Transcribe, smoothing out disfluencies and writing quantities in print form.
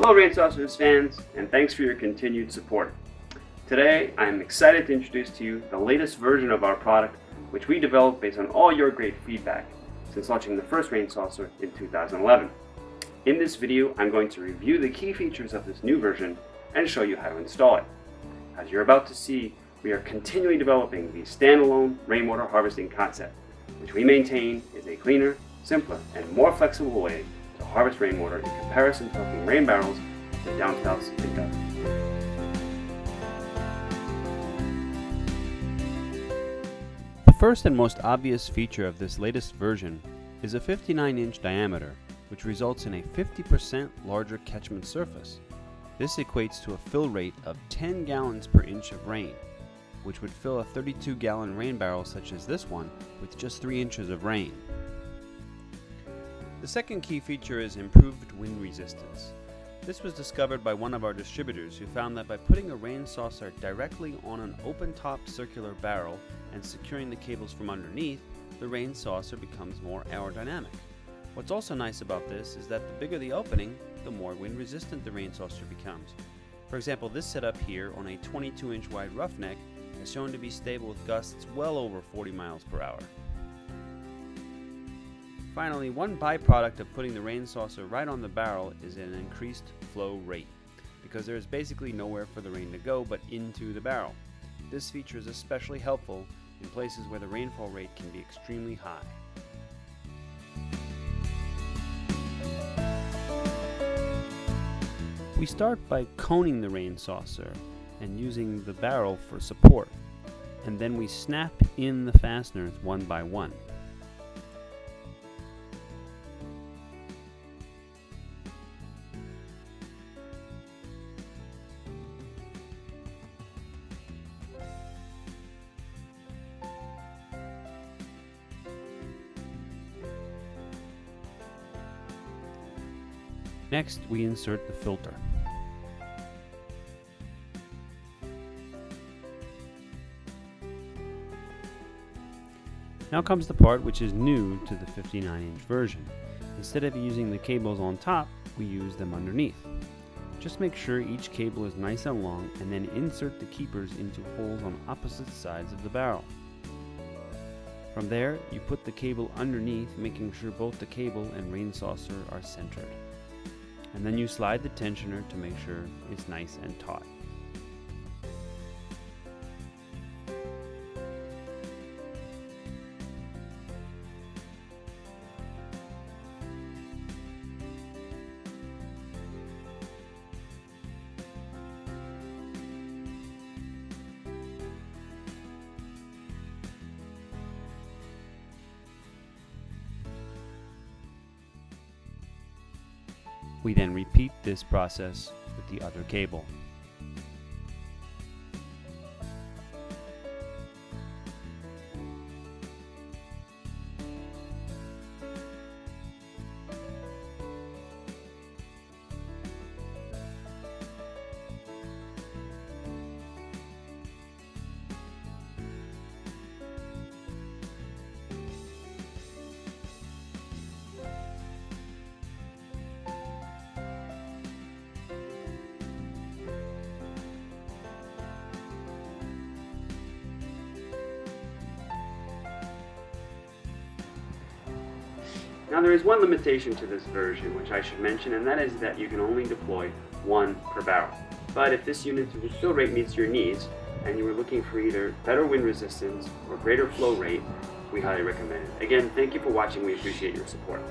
Hello Rain Saucers fans, and thanks for your continued support. Today I'm excited to introduce to you the latest version of our product, which we developed based on all your great feedback since launching the first Rain Saucer in 2011. In this video I'm going to review the key features of this new version and show you how to install it. As you're about to see, we are continually developing the standalone rainwater harvesting concept, which we maintain is a cleaner, simpler, and more flexible way to harvest rainwater in comparison to hooking rain barrels to downspouts and gutters. The first and most obvious feature of this latest version is a 59-inch diameter, which results in a 50% larger catchment surface. This equates to a fill rate of 10 gallons per inch of rain, which would fill a 32-gallon rain barrel such as this one with just 3 inches of rain. The second key feature is improved wind resistance. This was discovered by one of our distributors who found that by putting a rain saucer directly on an open-top circular barrel and securing the cables from underneath, the rain saucer becomes more aerodynamic. What's also nice about this is that the bigger the opening, the more wind resistant the rain saucer becomes. For example, this setup here on a 22-inch wide roughneck is shown to be stable with gusts well over 40 miles per hour. Finally, one byproduct of putting the rain saucer right on the barrel is an increased flow rate, because there is basically nowhere for the rain to go but into the barrel. This feature is especially helpful in places where the rainfall rate can be extremely high. We start by coning the rain saucer and using the barrel for support, and then we snap in the fasteners one by one. Next, we insert the filter. Now comes the part which is new to the 59-inch version. Instead of using the cables on top, we use them underneath. Just make sure each cable is nice and long, and then insert the keepers into holes on opposite sides of the barrel. From there, you put the cable underneath, making sure both the cable and rain saucer are centered. And then you slide the tensioner to make sure it's nice and taut. We then repeat this process with the other cable. Now there is one limitation to this version which I should mention, and that is that you can only deploy one per barrel. But if this unit's fill rate meets your needs and you are looking for either better wind resistance or greater flow rate, we highly recommend it. Again, thank you for watching. We appreciate your support.